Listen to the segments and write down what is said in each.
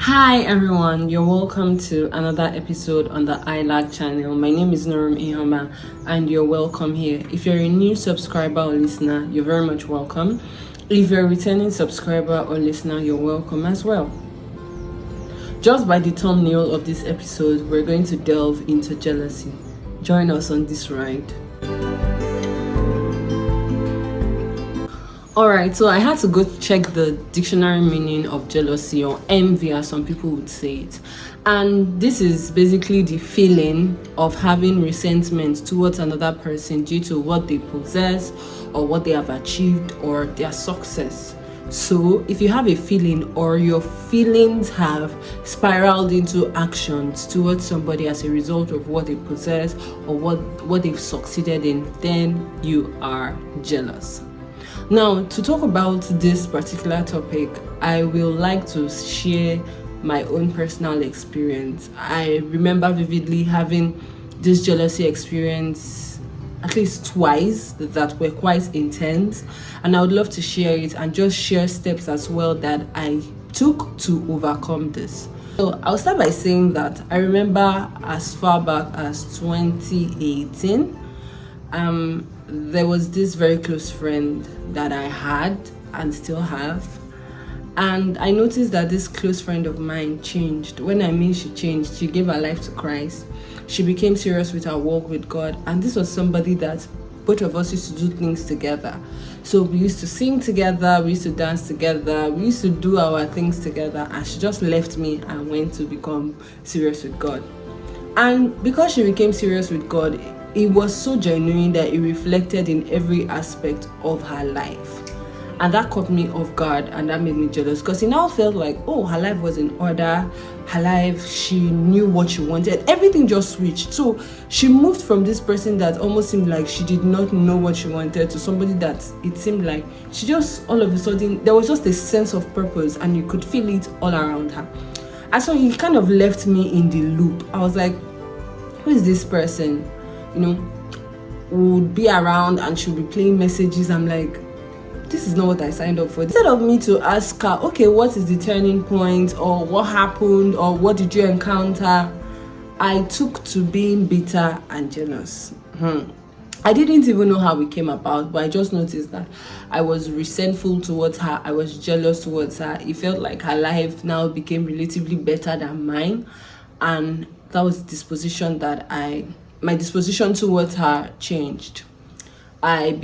Hi everyone, you're welcome to another episode on the iLag channel. My name is Norum Ihama and you're welcome here. If you're a new subscriber or listener, you're very much welcome. If you're a returning subscriber or listener, you're welcome as well. Just by the thumbnail of this episode, we're going to delve into jealousy. Join us on this ride. Alright, so I had to go check the dictionary meaning of jealousy, or envy as some people would say it. And this is basically the feeling of having resentment towards another person due to what they possess or what they have achieved or their success. So if you have a feeling or your feelings have spiraled into actions towards somebody as a result of what they possess or what they've succeeded in, then you are jealous. Now, to talk about this particular topic, I will like to share my own personal experience. I remember vividly having this jealousy experience at least twice that were quite intense, and I would love to share it and just share steps as well that I took to overcome this. So I'll start by saying that I remember as far back as 2018, there was this very close friend that I had and still have, and I noticed that this close friend of mine changed. When I mean she changed, she gave her life to Christ. She became serious with her walk with God, and this was somebody that both of us used to do things together. So we used to sing together, we used to dance together, we used to do our things together, and she just left me and went to become serious with God. And because she became serious with God, it was so genuine that it reflected in every aspect of her life. And that caught me off guard, and that made me jealous, because it now felt like, oh, her life was in order, her life, she knew what she wanted, everything just switched. So she moved from this person that almost seemed like she did not know what she wanted to somebody that it seemed like she just, all of a sudden, there was just a sense of purpose and you could feel it all around her. And so it kind of left me in the loop. I was like, who is this person? Would be around and she'll be playing messages. I'm like, this is not what I signed up for. Instead of me to ask her, okay, what is the turning point, or what happened, or what did you encounter, I took to being bitter and jealous. I didn't even know how it came about, but I just noticed that I was resentful towards her. I was jealous towards her. It felt like her life now became relatively better than mine, and that was the disposition that my disposition towards her changed. I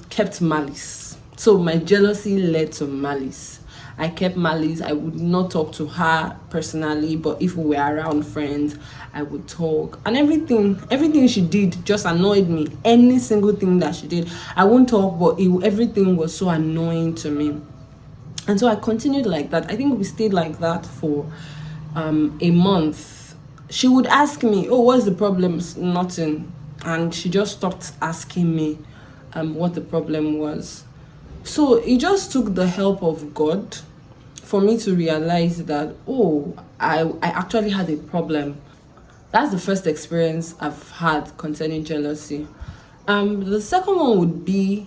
kept malice. So my jealousy led to malice. I kept malice. I would not talk to her personally, but if we were around friends, I would talk. And everything she did just annoyed me. Any single thing that she did, I won't talk, but everything was so annoying to me. And so I continued like that. I think we stayed like that for a month. She would ask me, oh, what's the problem? Nothing. And she just stopped asking me what the problem was. So it just took the help of God for me to realize that, oh, I actually had a problem. That's the first experience I've had concerning jealousy. The second one would be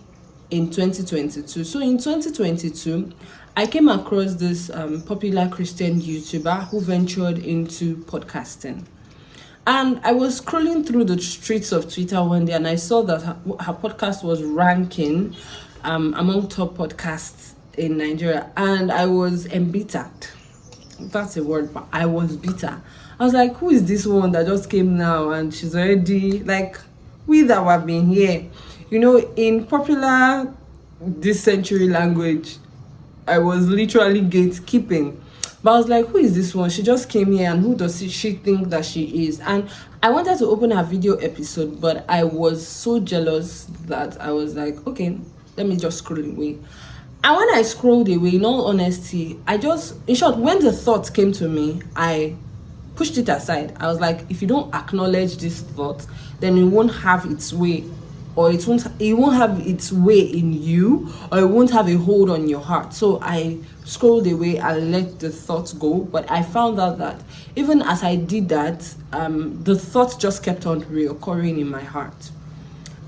in 2022. So in 2022, I came across this popular Christian YouTuber who ventured into podcasting. And I was scrolling through the streets of Twitter one day, and I saw that her podcast was ranking among top podcasts in Nigeria. And I was embittered. That's a word, but I was bitter. I was like, who is this one that just came now and she's already, like, we that have been here? In popular this century language, I was literally gatekeeping. But I was like, who is this one? She just came here, and who does she think that she is? And I wanted to open her video episode, but I was so jealous that I was like, okay, let me just scroll away. And when I scrolled away, in all honesty, in short, when the thought came to me, I pushed it aside. I was like, if you don't acknowledge this thought, then it won't have its way, or it won't have its way in you, or it won't have a hold on your heart. So I scrolled away and let the thoughts go. But I found out that even as I did that, the thoughts just kept on reoccurring in my heart.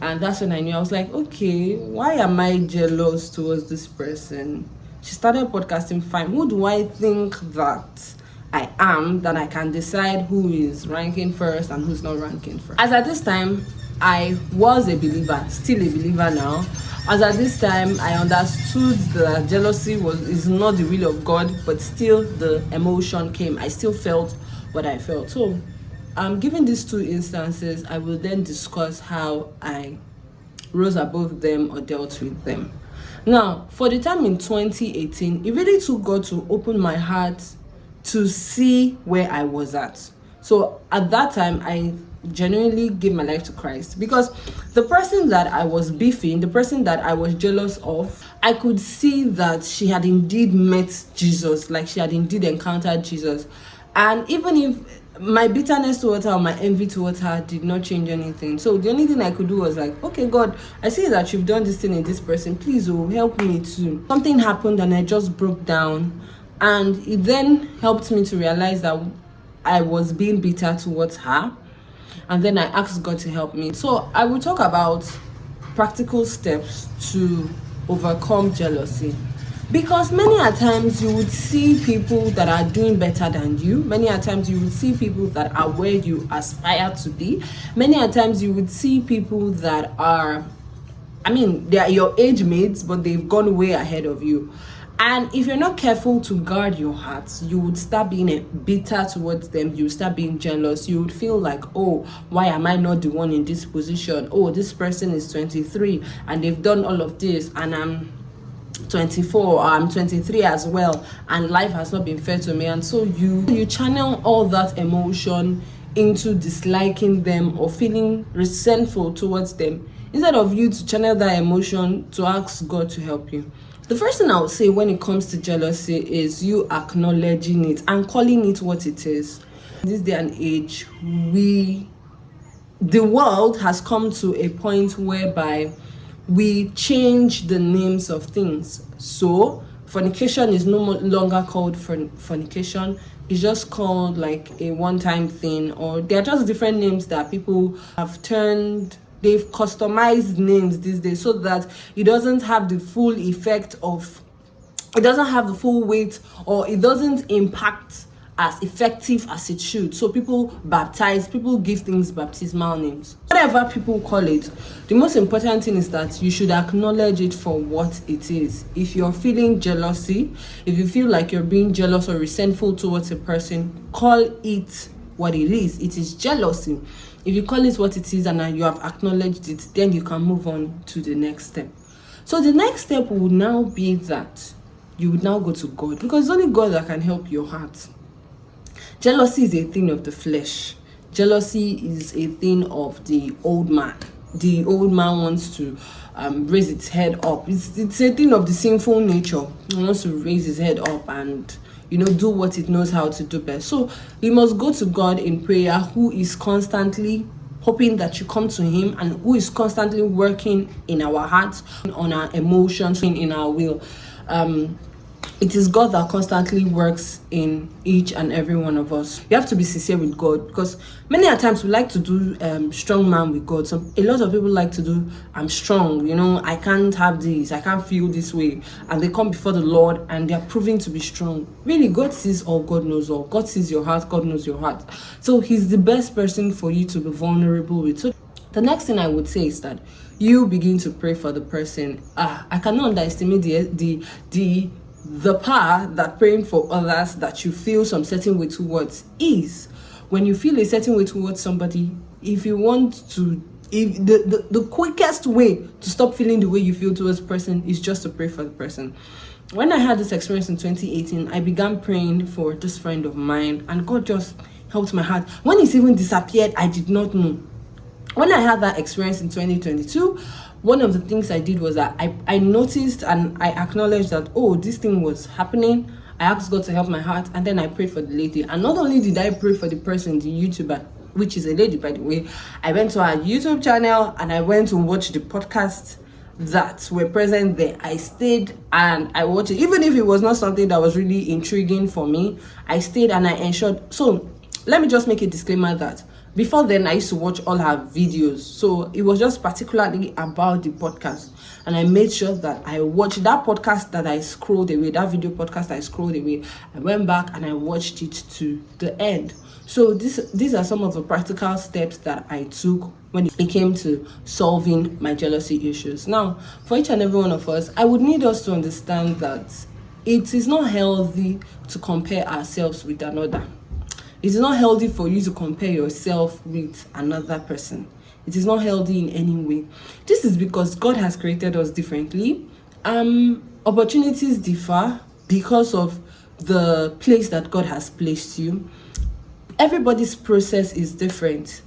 And that's when I knew. I was like, okay, why am I jealous towards this person? She started podcasting, fine. Who do I think that I am that I can decide who is ranking first and who's not ranking first? As at this time, I was a believer, still a believer now. As at this time, I understood that jealousy is not the will of God, but still the emotion came. I still felt what I felt. So, given these two instances, I will then discuss how I rose above them or dealt with them. Now, for the time in 2018, it really took God to open my heart to see where I was at. So at that time, I genuinely gave my life to Christ, because the person that I was beefing, the person that I was jealous of, I could see that she had indeed met Jesus, like she had indeed encountered Jesus. And even if my bitterness towards her or my envy towards her did not change anything, so the only thing I could do was like, okay, God, I see that you've done this thing in this person, please help me too. Something happened and I just broke down, and it then helped me to realize that I was being bitter towards her. And then I asked God to help me. So I will talk about practical steps to overcome jealousy. Because many a times you would see people that are doing better than you. Many a times you would see people that are where you aspire to be. Many a times you would see people that are, they are your age mates, but they've gone way ahead of you. And if you're not careful to guard your heart, you would start being bitter towards them. You would start being jealous. You would feel like, oh, why am I not the one in this position? Oh, this person is 23 and they've done all of this, and I'm 24 or I'm 23 as well, and life has not been fair to me. And so you channel all that emotion into disliking them or feeling resentful towards them, instead of you to channel that emotion to ask God to help you. The first thing I would say when it comes to jealousy is you acknowledging it and calling it what it is. In this day and age, the world has come to a point whereby we change the names of things. So fornication is no longer called fornication. It's just called like a one-time thing, or they're just different names that people have they've customized names these days so that it doesn't have the full effect of, it doesn't have the full weight, or it doesn't impact as effective as it should. So people give things baptismal names. Whatever people call it, the most important thing is that you should acknowledge it for what it is. If you're feeling jealousy, if you feel like you're being jealous or resentful towards a person, call it what it is. It is jealousy. If you call it what it is and you have acknowledged it, then you can move on to the next step. So the next step would now be that you would now go to God, because it's only God that can help your heart. Jealousy is a thing of the flesh. Jealousy is a thing of the old man. The old man wants to raise its head up. It's a thing of the sinful nature. It wants to raise his head up and do what it knows how to do best. So we must go to God in prayer, who is constantly hoping that you come to him, and who is constantly working in our hearts, on our emotions, in our will. It is God that constantly works in each and every one of us. You have to be sincere with God, because many a times we like to do strong man with God. A lot of people like to do, I'm strong, I can't have this, I can't feel this way. And they come before the Lord and they're proving to be strong. Really, God sees all, God knows all. God sees your heart, God knows your heart. So he's the best person for you to be vulnerable with. So the next thing I would say is that you begin to pray for the person. I cannot underestimate the power that praying for others that you feel some certain way towards is. When you feel a certain way towards somebody, if you want to, if the quickest way to stop feeling the way you feel towards a person is just to pray for the person. When I had this experience in 2018, I began praying for this friend of mine, and God just helped my heart. When it even disappeared, I did not know. When I had that experience in 2022, one of the things I did was that I noticed and I acknowledged that, oh, this thing was happening. I asked God to help my heart, and then I prayed for the lady. And not only did I pray for the person, the YouTuber, which is a lady, by the way, I went to her YouTube channel and I went to watch the podcast that were present there. I stayed and I watched it. Even if it was not something that was really intriguing for me, I stayed and I ensured. So let me just make a disclaimer that before then, I used to watch all her videos. So it was just particularly about the podcast. and I made sure that I watched that podcast that I scrolled away, that video podcast I scrolled away. I went back and I watched it to the end. So these are some of the practical steps that I took when it came to solving my jealousy issues. Now, for each and every one of us, I would need us to understand that it is not healthy to compare ourselves with another. It is not healthy for you to compare yourself with another person. It is not healthy in any way. This is because God has created us differently. Opportunities differ because of the place that God has placed you. Everybody's process is different.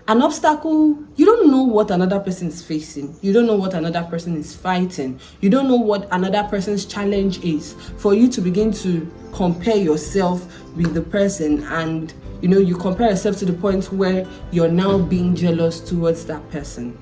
An obstacle, you don't know what another person is facing. You don't know what another person is fighting. You don't know what another person's challenge is. For you to begin to compare yourself with the person, and you compare yourself to the point where you're now being jealous towards that person.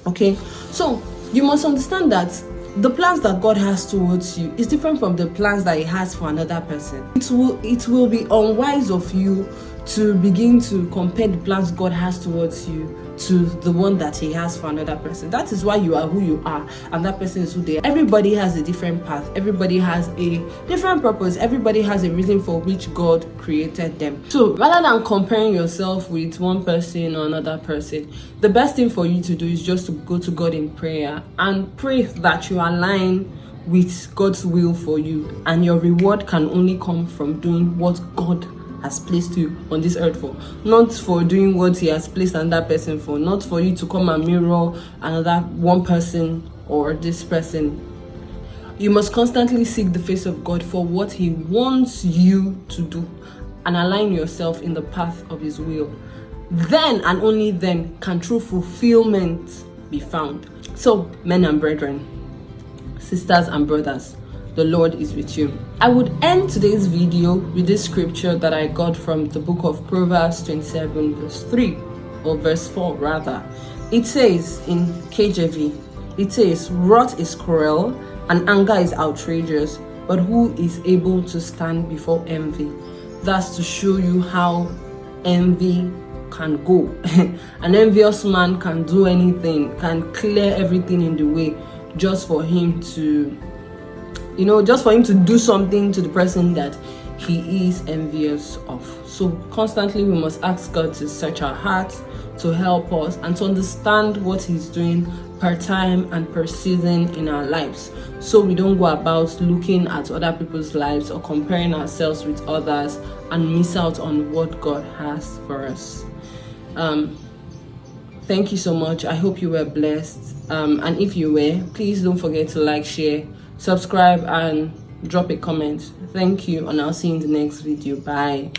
Okay, so you must understand that the plans that God has towards you is different from the plans that He has for another person. It will be unwise of you to begin to compare the plans God has towards you to the one that He has for another person. That is why you are who you are, and that person is who they are. Everybody has a different path. Everybody has a different purpose. Everybody has a reason for which God created them. So rather than comparing yourself with one person or another person, the best thing for you to do is just to go to God in prayer and pray that you align with God's will for you, and your reward can only come from doing what God has placed you on this earth for, not for doing what He has placed another person for, not for you to come and mirror another one person or this person. You must constantly seek the face of God for what He wants you to do and align yourself in the path of His will. Then and only then can true fulfillment be found. So, men and brethren, sisters and brothers, the Lord is with you. I would end today's video with this scripture that I got from the book of Proverbs 27 verse 3, or verse 4 rather. It says in KJV, it says, "Wrath is cruel and anger is outrageous, but who is able to stand before envy?" That's to show you how envy can go. An envious man can do anything, can clear everything in the way just for him to do something to the person that he is envious of. So constantly we must ask God to search our hearts, to help us, and to understand what He's doing per time and per season in our lives, so we don't go about looking at other people's lives or comparing ourselves with others and miss out on what God has for us. Thank you so much. I hope you were blessed, and if you were, please don't forget to like, share, subscribe, and drop a comment. Thank you, and I'll see you in the next video. Bye.